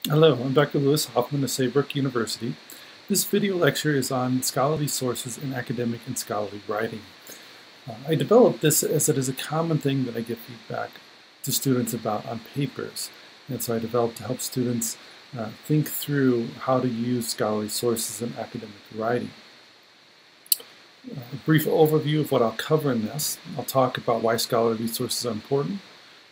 Hello, I'm Dr. Lewis Hoffman of Saybrook University. This video lecture is on scholarly sources in academic and scholarly writing. I developed this as it is a common thing that I give feedback to students about on papers. And so I developed to help students think through how to use scholarly sources in academic writing. A brief overview of what I'll cover in this. I'll talk about why scholarly sources are important,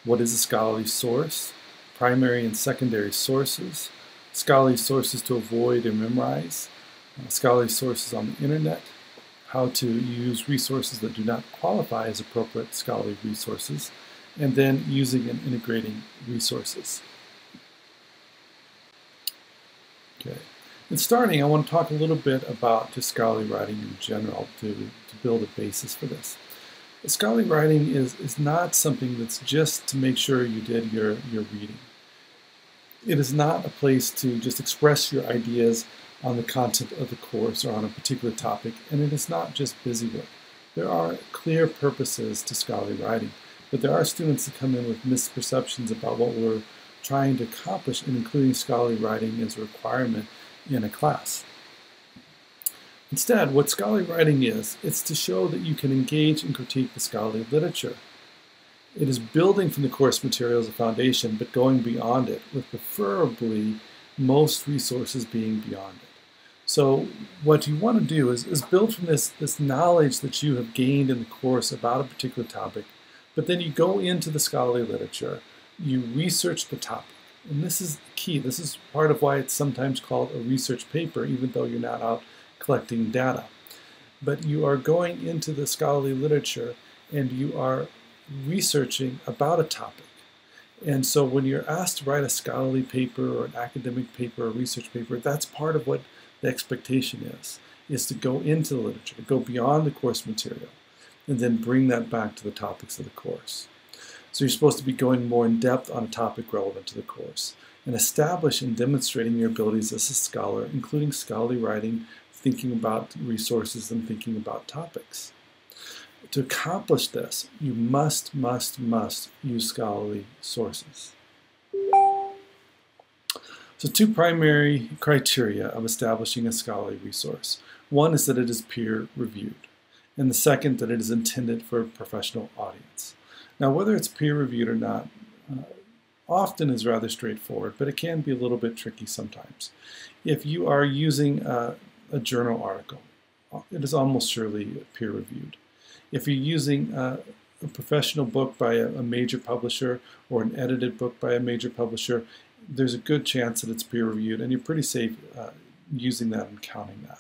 what is a scholarly source, primary and secondary sources, scholarly sources to avoid and memorize, scholarly sources on the internet, how to use resources that do not qualify as appropriate scholarly resources, and then using and integrating resources. Okay. In starting, I want to talk a little bit about just scholarly writing in general to build a basis for this. Scholarly writing is not something that's just to make sure you did your reading. It is not a place to just express your ideas on the content of the course or on a particular topic, and it is not just busy work. There are clear purposes to scholarly writing, but there are students that come in with misperceptions about what we're trying to accomplish in including scholarly writing as a requirement in a class. Instead, what scholarly writing is, it's to show that you can engage and critique the scholarly literature. It is building from the course material as a foundation, but going beyond it, with preferably most resources being beyond it. So what you want to do is build from this knowledge that you have gained in the course about a particular topic, but then you go into the scholarly literature, you research the topic. And this is key. This is part of why it's sometimes called a research paper, even though you're not out collecting data. But you are going into the scholarly literature and you are researching about a topic. And so when you're asked to write a scholarly paper or an academic paper or research paper, that's part of what the expectation is to go into the literature, to go beyond the course material, and then bring that back to the topics of the course. So you're supposed to be going more in depth on a topic relevant to the course and establish and demonstrating your abilities as a scholar, including scholarly writing, thinking about resources, and thinking about topics. To accomplish this, you must use scholarly sources. So two primary criteria of establishing a scholarly resource. One is that it is peer-reviewed, and the second that it is intended for a professional audience. Now, whether it's peer-reviewed or not, often is rather straightforward, but it can be a little bit tricky sometimes. If you are using a journal article, it is almost surely peer-reviewed. If you're using a professional book by a major publisher or an edited book by a major publisher, there's a good chance that it's peer-reviewed, and you're pretty safe using that and counting that.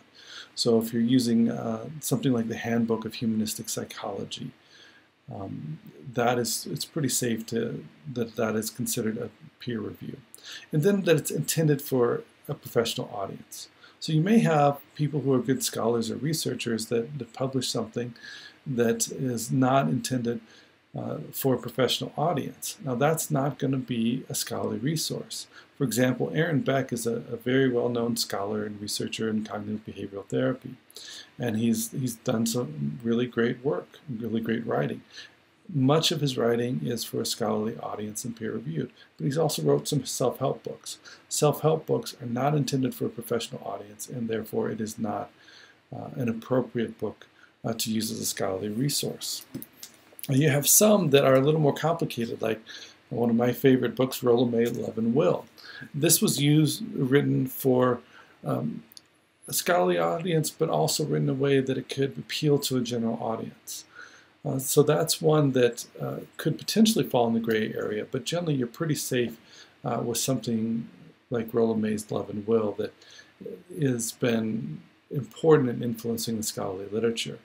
So if you're using something like the Handbook of Humanistic Psychology, it's pretty safe that is considered a peer review. And then that it's intended for a professional audience. So you may have people who are good scholars or researchers that publish something that is not intended for a professional audience. Now that's not going to be a scholarly resource. For example, Aaron Beck is a very well-known scholar and researcher in cognitive behavioral therapy. And he's done some really great work, really great writing. Much of his writing is for a scholarly audience and peer-reviewed, but he's also wrote some self-help books. Self-help books are not intended for a professional audience, and therefore it is not an appropriate book to use as a scholarly resource. And you have some that are a little more complicated, like one of my favorite books, Roll May, Love and Will. This was written for a scholarly audience, but also written in a way that it could appeal to a general audience. So that's one that could potentially fall in the gray area, but generally you're pretty safe with something like Rollo May's Love and Will that has been important in influencing the scholarly literature.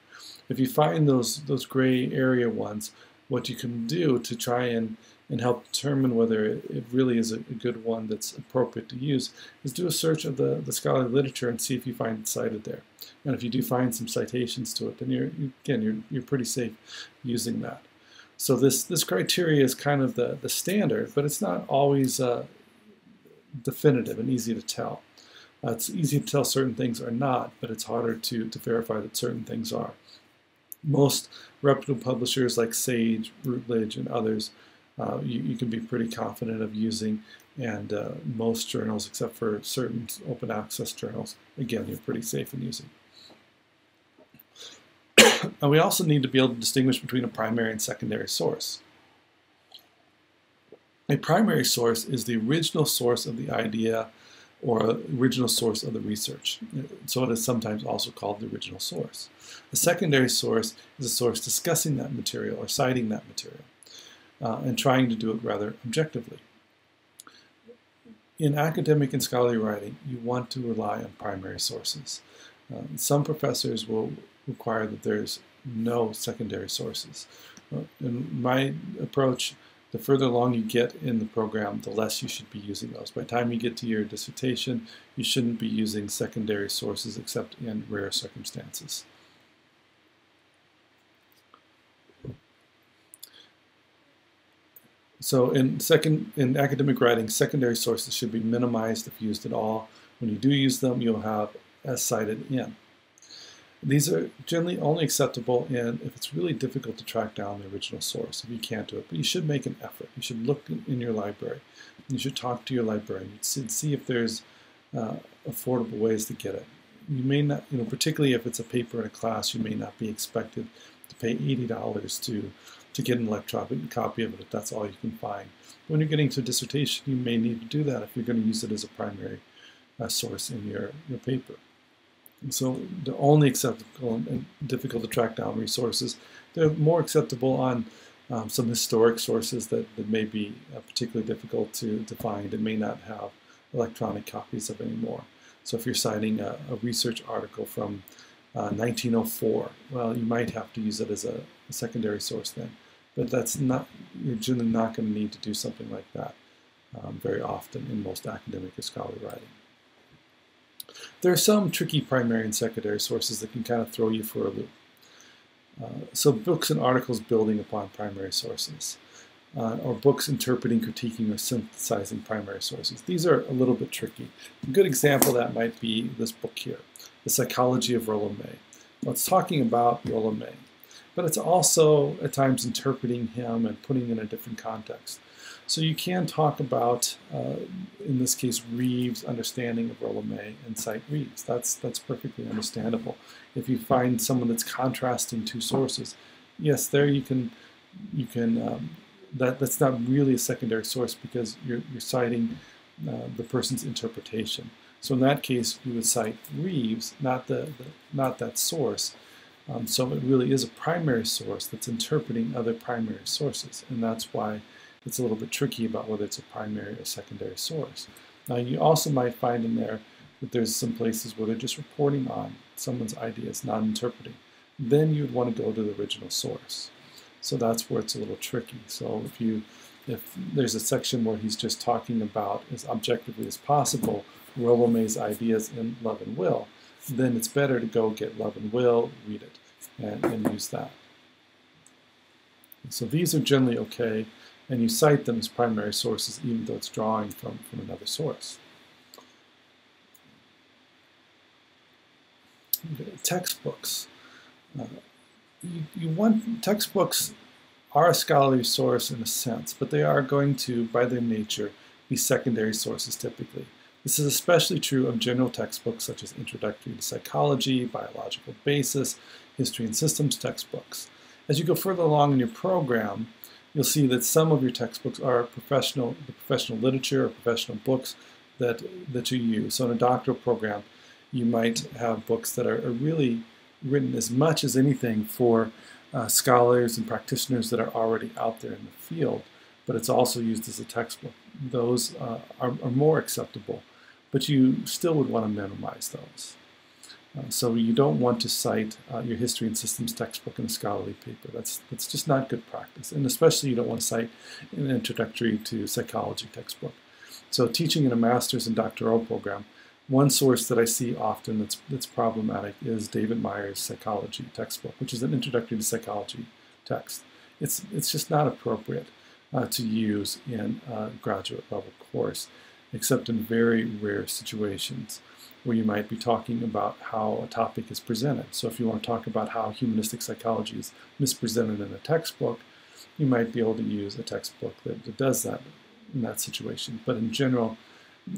If you find those gray area ones, what you can do to try and help determine whether it really is a good one that's appropriate to use is do a search of the scholarly literature and see if you find it cited there. And if you do find some citations to it, then you're pretty safe using that. So this criteria is kind of the standard, but it's not always definitive and easy to tell. It's easy to tell certain things are not, but it's harder to verify that certain things are. Most reputable publishers like Sage, Routledge, and others, you can be pretty confident of using And most journals, except for certain open access journals, again, you're pretty safe in using. And we also need to be able to distinguish between a primary and secondary source. A primary source is the original source of the idea or original source of the research. So it is sometimes also called the original source. A secondary source is a source discussing that material or citing that material and trying to do it rather objectively. In academic and scholarly writing, you want to rely on primary sources. Some professors will require that there's no secondary sources. In my approach, the further along you get in the program, the less you should be using those. By the time you get to your dissertation, you shouldn't be using secondary sources except in rare circumstances. So in academic writing, secondary sources should be minimized if used at all. When you do use them, you'll have as cited in. These are generally only acceptable if it's really difficult to track down the original source, if you can't do it. But you should make an effort. You should look in your library. You should talk to your librarian. You should see if there's affordable ways to get it. You may not, particularly if it's a paper in a class, you may not be expected to pay $80 to get an electronic copy of it if that's all you can find. When you're getting to a dissertation, you may need to do that if you're going to use it as a primary source in your paper. So they're only acceptable and difficult to track down resources. They're more acceptable on some historic sources that may be particularly difficult to find and may not have electronic copies of anymore. So if you're citing a research article from 1904, well, you might have to use it as a secondary source then. But you're generally not going to need to do something like that very often in most academic or scholarly writing. There are some tricky primary and secondary sources that can kind of throw you for a loop. So books and articles building upon primary sources, or books interpreting, critiquing, or synthesizing primary sources. These are a little bit tricky. A good example of that might be this book here, The Psychology of Rollo May. Well, it's talking about Rollo May, but it's also at times interpreting him and putting in a different context. So you can talk about, in this case, Reeves' understanding of Rollo May and cite Reeves. That's perfectly understandable. If you find someone that's contrasting two sources, yes, there that's not really a secondary source because you're citing the person's interpretation. So in that case, you would cite Reeves, not that source. So it really is a primary source that's interpreting other primary sources, and that's why it's a little bit tricky about whether it's a primary or secondary source. Now you also might find in there that there's some places where they're just reporting on someone's ideas, not interpreting. Then you'd want to go to the original source. So that's where it's a little tricky. So if there's a section where he's just talking about as objectively as possible Rollo May's ideas in Love and Will, then it's better to go get Love and Will, read it, and use that. So these are generally okay, and you cite them as primary sources even though it's drawing from another source. Okay, textbooks. Textbooks are a scholarly source in a sense, but they are going to, by their nature, be secondary sources typically. This is especially true of general textbooks such as Introductory to Psychology, Biological Basis, History and Systems textbooks. As you go further along in your program, you'll see that some of your textbooks are professional literature or professional books that you use. So in a doctoral program, you might have books that are really written as much as anything for scholars and practitioners that are already out there in the field, but it's also used as a textbook. Those are more acceptable, but you still would want to minimize those. So you don't want to cite your history and systems textbook in a scholarly paper. That's just not good practice, and especially you don't want to cite an introductory to psychology textbook. So teaching in a master's and doctoral program, one source that I see often that's problematic is David Meyer's psychology textbook, which is an introductory to psychology text. It's just not appropriate to use in a graduate level course, except in very rare situations where you might be talking about how a topic is presented. So if you want to talk about how humanistic psychology is mispresented in a textbook, you might be able to use a textbook that does that in that situation. But in general,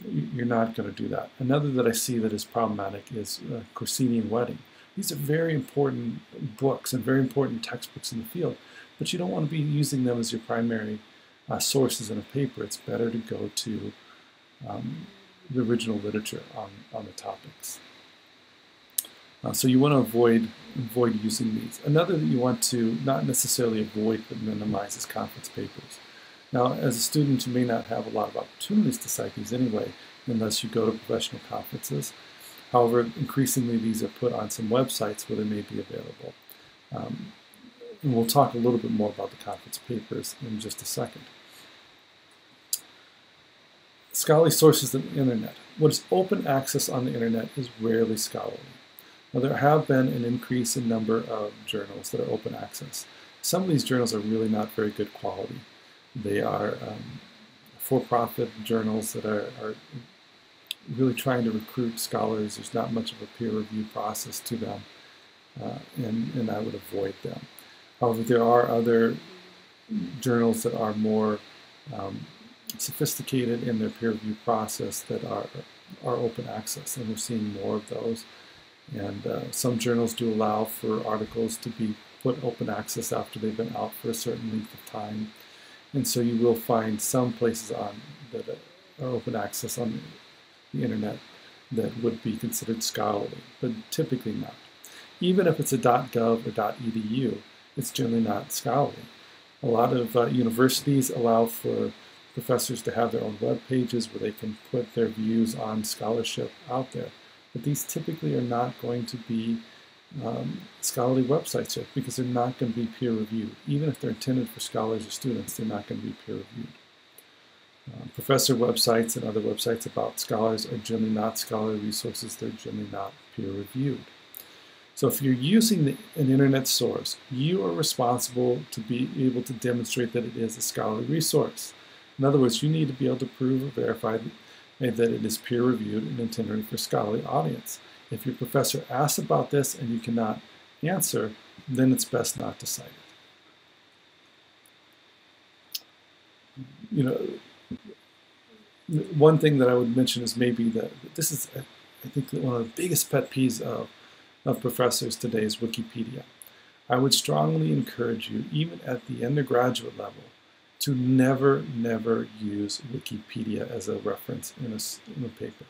you're not going to do that. Another that I see that is problematic is Corsini and Wedding. These are very important books and very important textbooks in the field, but you don't want to be using them as your primary sources in a paper. It's better to go to the original literature on the topics. So you want to avoid using these. Another that you want to not necessarily avoid but minimize is conference papers. Now, as a student, you may not have a lot of opportunities to cite these anyway, unless you go to professional conferences. However, increasingly these are put on some websites where they may be available. And we'll talk a little bit more about the conference papers in just a second. Scholarly sources on the internet. What is open access on the internet is rarely scholarly. Now, there have been an increase in number of journals that are open access. Some of these journals are really not very good quality. They are for-profit journals that are really trying to recruit scholars. There's not much of a peer review process to them, and I would avoid them. However, there are other journals that are more sophisticated in their peer review process that are open access, and we're seeing more of those. And some journals do allow for articles to be put open access after they've been out for a certain length of time. And so you will find some places that are open access on the internet that would be considered scholarly, but typically not. Even if it's a .gov or .edu, it's generally not scholarly. A lot of universities allow for professors to have their own web pages where they can put their views on scholarship out there. But these typically are not going to be scholarly websites yet, because they're not going to be peer reviewed. Even if they're intended for scholars or students, they're not going to be peer reviewed. Professor websites and other websites about scholars are generally not scholarly resources. They're generally not peer reviewed. So if you're using an internet source, you are responsible to be able to demonstrate that it is a scholarly resource. In other words, you need to be able to prove or verify that it is peer reviewed and intended for a scholarly audience. If your professor asks about this and you cannot answer, then it's best not to cite it. One thing that I would mention is maybe that this is, I think, one of the biggest pet peeves of professors today is Wikipedia. I would strongly encourage you, even at the undergraduate level, to never use Wikipedia as a reference in a paper.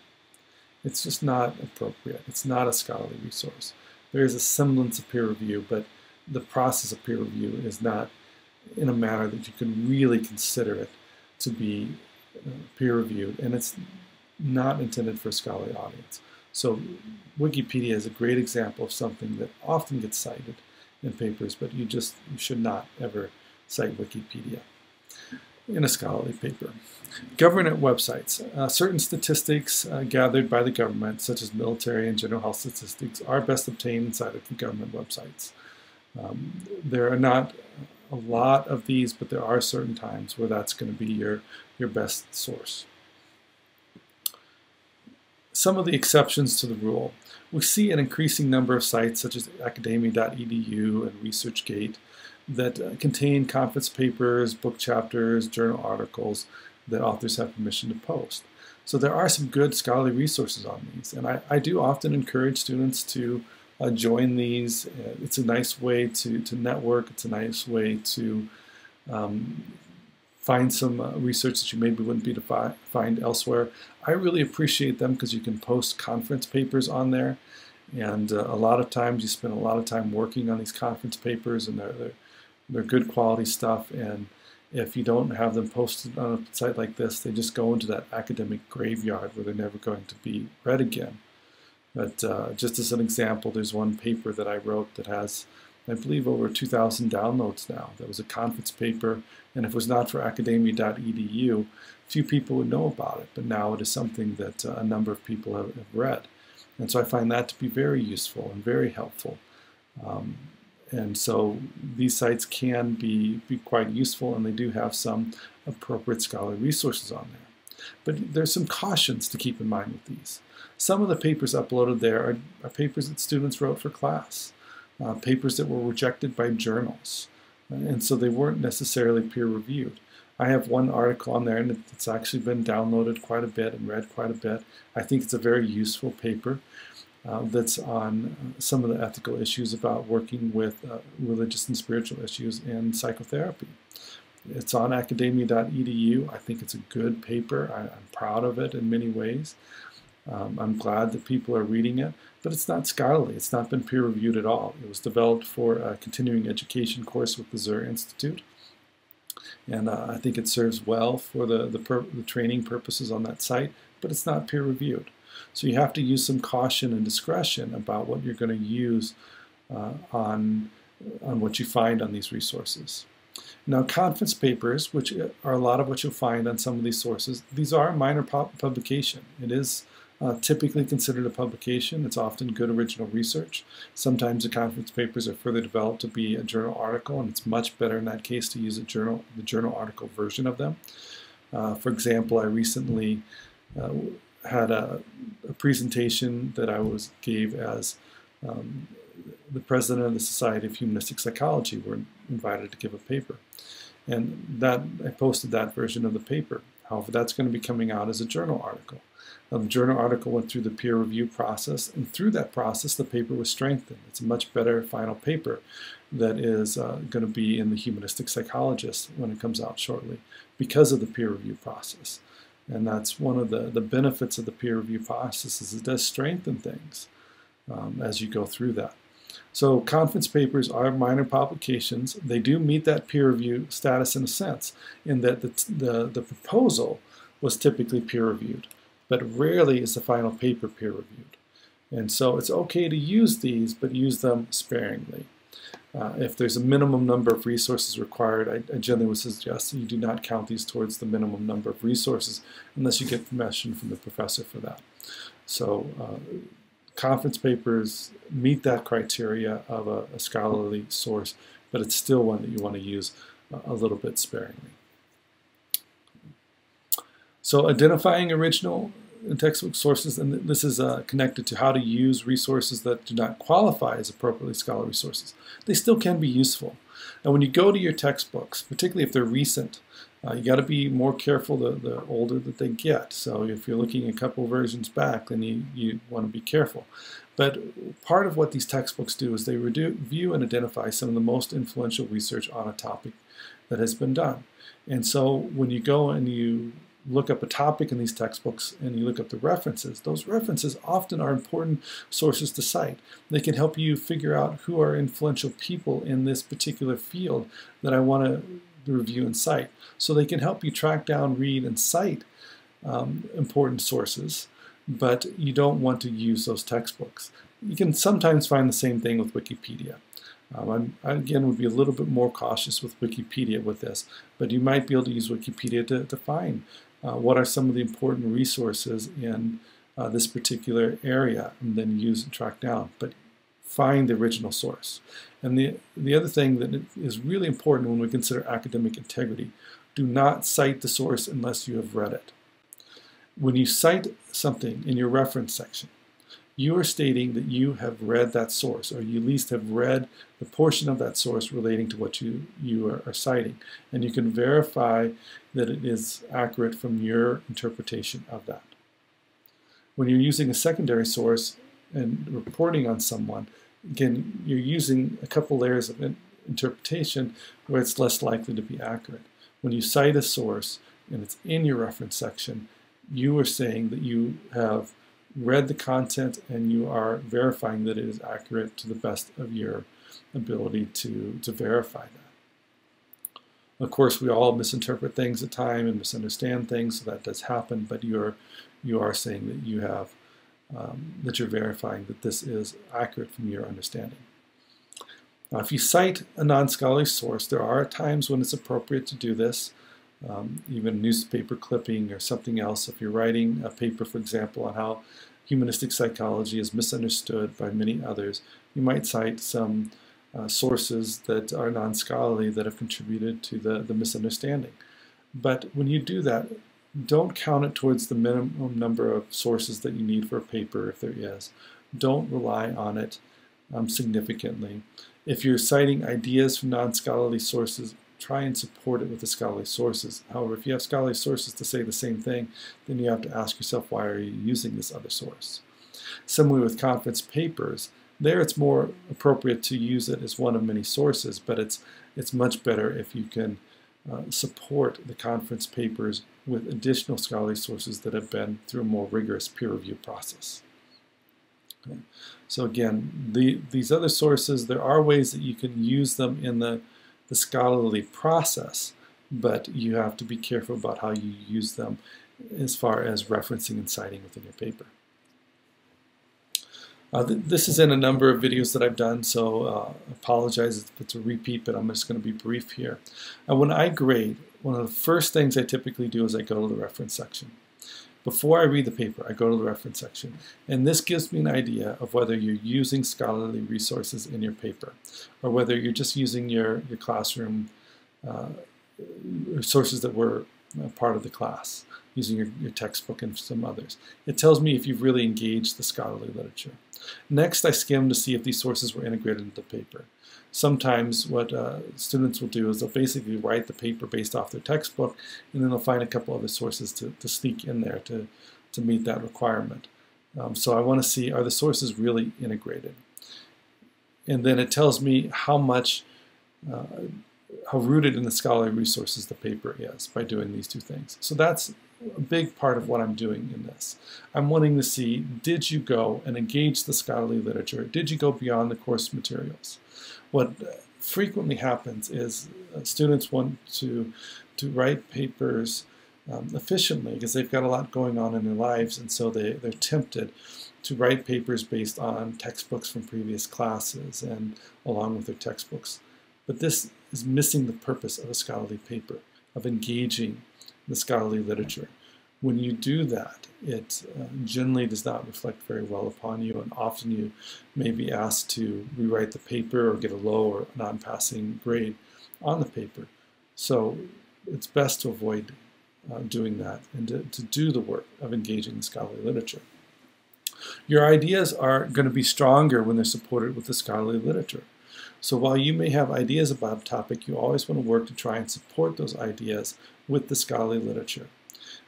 It's just not appropriate. It's not a scholarly resource. There is a semblance of peer review, but the process of peer review is not in a manner that you can really consider it to be peer reviewed, and it's not intended for a scholarly audience. So Wikipedia is a great example of something that often gets cited in papers, but you should not ever cite Wikipedia in a scholarly paper. Government websites. Certain statistics gathered by the government, such as military and general health statistics, are best obtained and cited from government websites. There are not a lot of these, but there are certain times where that's going to be your best source. Some of the exceptions to the rule. We see an increasing number of sites such as academia.edu and ResearchGate that contain conference papers, book chapters, journal articles that authors have permission to post. So there are some good scholarly resources on these, and I do often encourage students to join these. It's a nice way to network. It's a nice way to find some research that you maybe wouldn't be able to find elsewhere. I really appreciate them because you can post conference papers on there, and a lot of times you spend a lot of time working on these conference papers, and they're good quality stuff, and if you don't have them posted on a site like this, they just go into that academic graveyard where they're never going to be read again. But just as an example, there's one paper that I wrote that has, I believe, over 2,000 downloads now. That was a conference paper, and if it was not for academia.edu, few people would know about it, but now it is something that a number of people have read. And so I find that to be very useful and very helpful. And so these sites can be quite useful, and they do have some appropriate scholarly resources on there. But there's some cautions to keep in mind with these. Some of the papers uploaded there are papers that students wrote for class, papers that were rejected by journals, and so they weren't necessarily peer-reviewed. I have one article on there, and it's actually been downloaded quite a bit and read quite a bit. I think it's a very useful paper that's on some of the ethical issues about working with religious and spiritual issues in psychotherapy. It's on academia.edu. I think it's a good paper. I'm proud of it in many ways. I'm glad that people are reading it, but it's not scholarly. It's not been peer-reviewed at all. It was developed for a continuing education course with the Zur Institute, and I think it serves well for the training purposes on that site, but it's not peer-reviewed. So you have to use some caution and discretion about what you're going to use on what you find on these resources. Now, conference papers, which are a lot of what you'll find on some of these sources, these are a minor publication. It is typically considered a publication. It's often good original research. Sometimes the conference papers are further developed to be a journal article, and it's much better in that case to use the journal article version of them. For example, I recently had a presentation that I gave as the president of the Society of Humanistic Psychology. Were invited to give a paper, and I posted that version of the paper. However, that's going to be coming out as a journal article. Now, the journal article went through the peer review process, and through that process the paper was strengthened. It's a much better final paper that is going to be in the Humanistic Psychologist when it comes out shortly because of the peer review process. And that's one of the benefits of the peer review process, is it does strengthen things as you go through that. So conference papers are minor publications. They do meet that peer review status in a sense, in that the proposal was typically peer reviewed, but rarely is the final paper peer reviewed. And so it's okay to use these, but use them sparingly. If there's a minimum number of resources required, I generally would suggest that you do not count these towards the minimum number of resources unless you get permission from the professor for that. So conference papers meet that criteria of a scholarly source, but it's still one that you want to use a little bit sparingly. So identifying original textbook sources, and this is connected to how to use resources that do not qualify as appropriately scholarly sources. They still can be useful. And when you go to your textbooks, particularly if they're recent, you got to be more careful the older that they get. So if you're looking a couple versions back, then you want to be careful. But part of what these textbooks do is they review and identify some of the most influential research on a topic that has been done. And so when you go and you look up a topic in these textbooks and you look up the references, those references often are important sources to cite. They can help you figure out who are influential people in this particular field that I want to review and cite. So they can help you track down, read, and cite important sources, but you don't want to use those textbooks. You can sometimes find the same thing with Wikipedia. I again would be a little bit more cautious with Wikipedia with this, but you might be able to use Wikipedia to find what are some of the important resources in this particular area, and then use and track down. But find the original source. And the other thing that is really important when we consider academic integrity, do not cite the source unless you have read it. When you cite something in your reference section, you are stating that you have read that source, or you at least have read the portion of that source relating to what you are citing. And you can verify that it is accurate from your interpretation of that. When you're using a secondary source and reporting on someone, again, you're using a couple layers of interpretation where it's less likely to be accurate. When you cite a source and it's in your reference section, you are saying that you have read the content and you are verifying that it is accurate to the best of your ability to verify that. Of course, we all misinterpret things at times and misunderstand things, so that does happen, but you are saying that you have that you're verifying that this is accurate from your understanding. Now, if you cite a non-scholarly source, there are times when it's appropriate to do this, even newspaper clipping or something else. If you're writing a paper, for example, on how humanistic psychology is misunderstood by many others, you might cite some sources that are non-scholarly that have contributed to the misunderstanding. But when you do that, don't count it towards the minimum number of sources that you need for a paper, if there is. Don't rely on it significantly. If you're citing ideas from non-scholarly sources, try and support it with the scholarly sources. However, if you have scholarly sources to say the same thing, then you have to ask yourself, why are you using this other source? Similarly with conference papers, there it's more appropriate to use it as one of many sources, but it's much better if you can support the conference papers with additional scholarly sources that have been through a more rigorous peer review process. Okay. So again, these other sources, there are ways that you can use them in the scholarly process, but you have to be careful about how you use them as far as referencing and citing within your paper. This is in a number of videos that I've done, so apologize if it's a repeat, but I'm just going to be brief here. When I grade, one of the first things I typically do is I go to the reference section. Before I read the paper, I go to the reference section, and this gives me an idea of whether you're using scholarly resources in your paper, or whether you're just using your classroom sources that were part of the class, using your textbook and some others. It tells me if you've really engaged the scholarly literature. Next, I skim to see if these sources were integrated into the paper. Sometimes what students will do is they'll basically write the paper based off their textbook, and then they'll find a couple other sources to sneak in there to meet that requirement. So I want to see, are the sources really integrated? And then it tells me how rooted in the scholarly resources the paper is by doing these two things. So that's a big part of what I'm doing in this. I'm wanting to see, did you go and engage the scholarly literature? Did you go beyond the course materials? What frequently happens is students want to write papers efficiently because they've got a lot going on in their lives, and so they're tempted to write papers based on textbooks from previous classes and along with their textbooks. But this is missing the purpose of a scholarly paper, of engaging the scholarly literature. When you do that, it generally does not reflect very well upon you, and often you may be asked to rewrite the paper or get a low or non-passing grade on the paper. So it's best to avoid doing that and to do the work of engaging the scholarly literature. Your ideas are going to be stronger when they're supported with the scholarly literature. So while you may have ideas about a topic, you always want to work to try and support those ideas with the scholarly literature.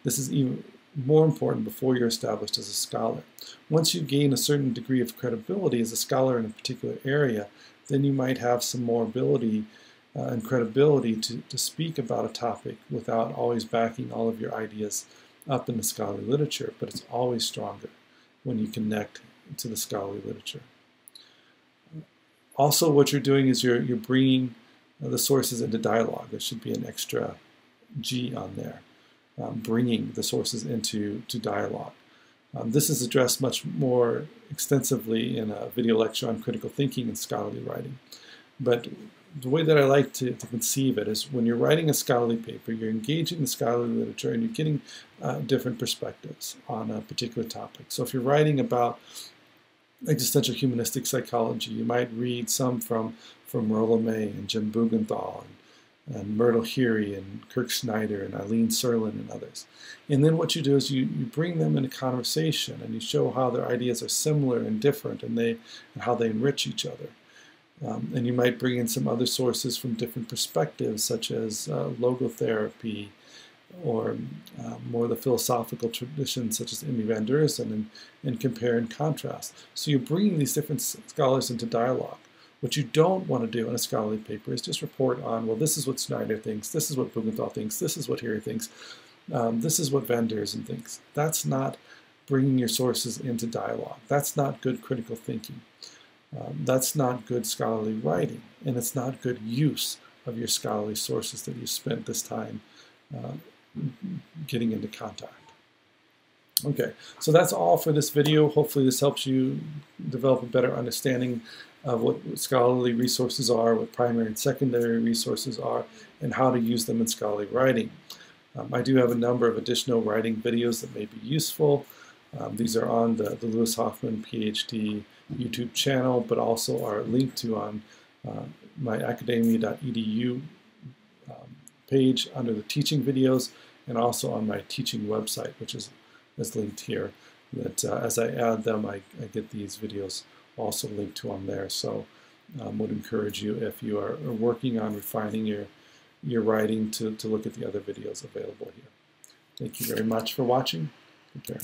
This is even more important before you're established as a scholar. Once you gain a certain degree of credibility as a scholar in a particular area, then you might have some more ability and credibility to speak about a topic without always backing all of your ideas up in the scholarly literature, but it's always stronger when you connect to the scholarly literature. Also, what you're doing is you're bringing the sources into dialogue. There should be an extra G on there, bringing the sources into dialogue. This is addressed much more extensively in a video lecture on critical thinking and scholarly writing. But the way that I like to conceive it is when you're writing a scholarly paper, you're engaging the scholarly literature and you're getting different perspectives on a particular topic. So if you're writing about existential humanistic psychology, you might read some from Rollo May and Jim Bugenthal and Myrtle Heary and Kirk Snyder and Eileen Serlin and others. And then what you do is you bring them into conversation and you show how their ideas are similar and different and how they enrich each other. And you might bring in some other sources from different perspectives, such as logotherapy, or more of the philosophical traditions, such as Emmy van Deurzen, and compare and contrast. So you're bringing these different scholars into dialogue. What you don't want to do in a scholarly paper is just report on, well, this is what Snyder thinks, this is what Bugenthal thinks, this is what Heary thinks, this is what van Deurzen thinks. That's not bringing your sources into dialogue. That's not good critical thinking. That's not good scholarly writing, and it's not good use of your scholarly sources that you spent this time getting into contact. Okay, so that's all for this video. Hopefully this helps you develop a better understanding of what scholarly resources are, what primary and secondary resources are, and how to use them in scholarly writing. I do have a number of additional writing videos that may be useful. These are on the Lewis Hoffman PhD YouTube channel, but also are linked to on my academia.edu page under the teaching videos, and also on my teaching website, which is linked here. That as I add them, I get these videos also linked to on there. So would encourage you, if you are working on refining your writing to look at the other videos available here. Thank you very much for watching. Take care.